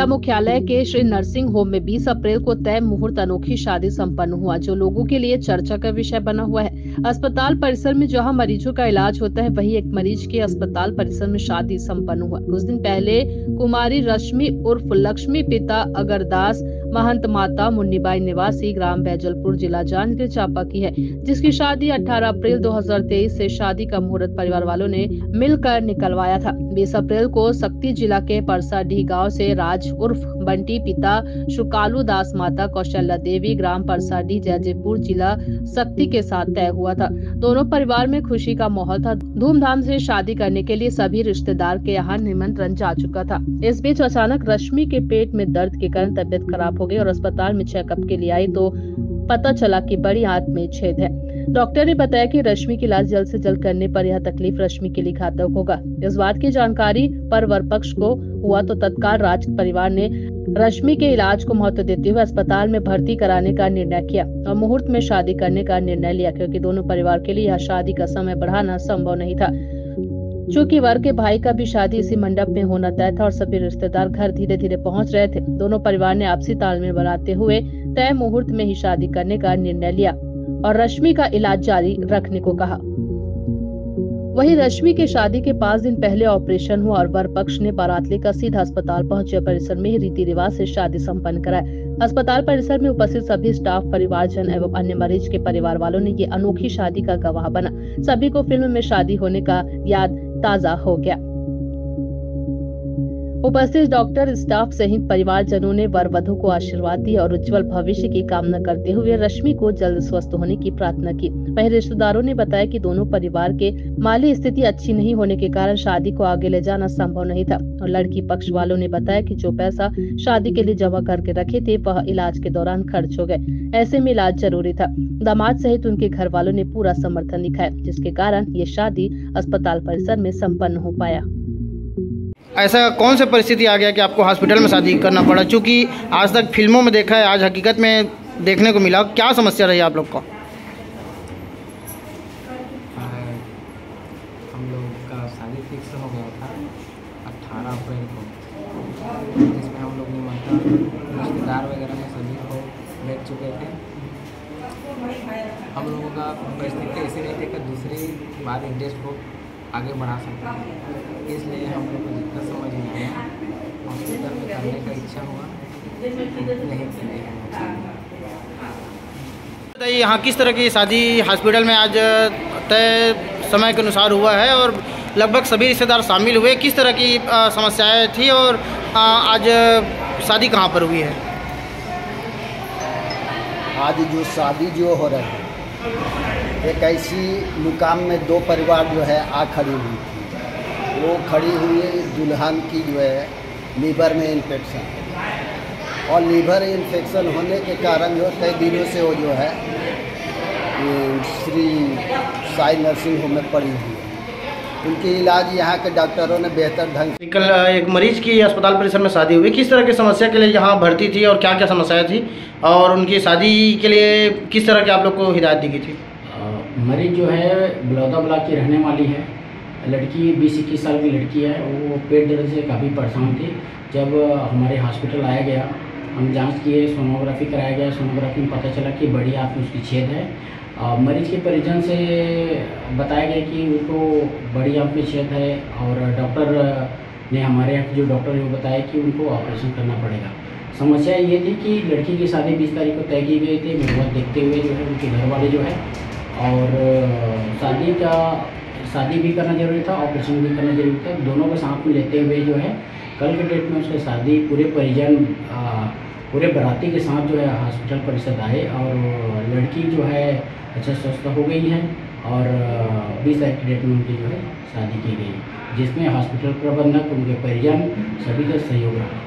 मुख्यालय के Shri nursing home में 20 अप्रैल को तय मुहूर्त अनोखी शादी संपन्न हुआ, जो लोगों के लिए चर्चा का विषय बना हुआ है। अस्पताल परिसर में जहां मरीजों का इलाज होता है, वहीं एक मरीज के अस्पताल परिसर में शादी संपन्न हुआ। कुछ दिन पहले कुमारी रश्मि उर्फ लक्ष्मी पिता अगरदास महंत माता मुन्नीबाई निवासी ग्राम बैजलपुर जिला जांजगीर चांपा की है, जिसकी शादी 18 अप्रैल 2023 से शादी का मुहूर्त परिवार वालों ने मिलकर निकलवाया था। 20 अप्रैल को सक्ती जिला के परसाडीह गांव से राज उर्फ बंटी पिता शुकालू दास माता कौशल्या देवी ग्राम परसाडीह जैजैपुर जिला सक्ती के साथ तय हुआ था। दोनों परिवार में खुशी का माहौल था। धूमधाम से शादी करने के लिए सभी रिश्तेदार के यहाँ निमंत्रण जा चुका था। इस बीच अचानक रश्मि के पेट में दर्द के कारण तबियत खराब हो गई और अस्पताल में चेकअप के लिए आई तो पता चला कि बड़ी आंत में छेद है। डॉक्टर ने बताया कि रश्मि की इलाज जल्द से जल्द करने पर यह तकलीफ रश्मि के लिए घातक होगा। इस बात की जानकारी पर वर पक्ष को हुआ तो तत्काल राज परिवार ने रश्मि के इलाज को महत्व देते हुए अस्पताल में भर्ती कराने का निर्णय किया और मुहूर्त में शादी करने का निर्णय लिया, क्योंकि दोनों परिवार के लिए यह शादी का समय बढ़ाना संभव नहीं था। चूँकि वर के भाई का भी शादी इसी मंडप में होना तय था और सभी रिश्तेदार घर धीरे धीरे पहुंच रहे थे। दोनों परिवार ने आपसी तालमेल बनाते हुए तय मुहूर्त में ही शादी करने का निर्णय लिया और रश्मि का इलाज जारी रखने को कहा। वहीं रश्मि के शादी के 5 दिन पहले ऑपरेशन हुआ और वर पक्ष ने बारात लेकर सीधा अस्पताल पहुंचे। परिसर में ही रीति रिवाज से शादी संपन्न कराई। अस्पताल परिसर में उपस्थित सभी स्टाफ, परिवारजन एवं अन्य मरीज के परिवार वालों ने ये अनोखी शादी का गवाह बना। सभी को फिल्म में शादी होने का याद ताजा हो गया। उपस्थित डॉक्टर, स्टाफ सहित परिवारजनों ने वर वधू को आशीर्वाद दिया और उज्जवल भविष्य की कामना करते हुए रश्मि को जल्द स्वस्थ होने की प्रार्थना की। वहीं रिश्तेदारों ने बताया कि दोनों परिवार के माली स्थिति अच्छी नहीं होने के कारण शादी को आगे ले जाना संभव नहीं था और लड़की पक्ष वालों ने बताया कि जो पैसा शादी के लिए जमा करके रखे थे वह इलाज के दौरान खर्च हो गए। ऐसे में इलाज जरूरी था। दामाद सहित उनके घर वालों ने पूरा समर्थन दिखाया, जिसके कारण ये शादी अस्पताल परिसर में संपन्न हो पाया। ऐसा कौन सा परिस्थिति आ गया कि आपको हॉस्पिटल में शादी करना पड़ा? चूँकि आज तक फिल्मों में देखा है, आज हकीकत में देखने को मिला। क्या समस्या रही आप लोग को? हम लोग का शादी फिक्स हो गया था 18 अप्रैल को, जिसमें हम लोग निमंत्रण रिश्तेदार वगैरह में सभी को भेज चुके थे। हम लोगों का परिस्थिति ऐसी नहीं थी कि दूसरी बार इंटरेस्ट को आगे बढ़ा सकते हैं, इसलिए हम लोग को जितना समझ में आया हॉस्पिटल में करने का इच्छा हुआ, नहीं किया। बताइए, यहाँ किस तरह की शादी हॉस्पिटल में आज तय समय के अनुसार हुआ है और लगभग सभी रिश्तेदार शामिल हुए। किस तरह की समस्याएं थी और आज शादी कहाँ पर हुई है? आज जो शादी जो हो रही है, एक ऐसी मुकाम में दो परिवार जो है आ खड़ी हुई थी। वो खड़ी हुई दुल्हन की जो है लीवर में इन्फेक्शन, और लीवर इन्फेक्शन होने के कारण जो कई दिनों से वो जो है श्री साई नर्सिंग होम में पड़ी हुई है। उनकी इलाज यहाँ के डॉक्टरों ने बेहतर ढंग से। कल एक मरीज की अस्पताल परिसर में शादी हुई, किस तरह की समस्या के लिए यहाँ भर्ती थी और क्या क्या समस्याएं थी और उनकी शादी के लिए किस तरह की आप लोग को हिदायत दी गई थी? मरीज जो है बलौदा ब्लॉक की रहने वाली है। लड़की 20-21 साल की लड़की है। वो पेट दर्द से काफ़ी परेशान थी। जब हमारे हॉस्पिटल आया गया, हम जांच किए, सोनोग्राफी कराया गया। सोनोग्राफी में पता चला कि बड़ी आंत में उसकी छेद है। मरीज के परिजन से बताया गया कि उनको बड़ी आंत में छेद है और डॉक्टर ने, हमारे यहाँ जो डॉक्टर ने, वो बताया कि उनको ऑपरेशन करना पड़ेगा। समस्या ये थी कि लड़की की शादी 20 तारीख को तय की गई थी। मुहूर्त देखते हुए जो है उनके घर वाले जो है, और शादी भी करना जरूरी था, ऑपरेशन भी करना जरूरी था। दोनों को साथ में लेते हुए जो है कल के डेट में उसकी शादी पूरे परिजन, पूरे बाराती के साथ जो है हॉस्पिटल परिसर आए और लड़की जो है अच्छा स्वस्थ हो गई है और 20 तारीख की डेट में उनकी जो है शादी की गई, जिसमें हॉस्पिटल प्रबंधक, उनके परिजन सभी का सहयोग रहा।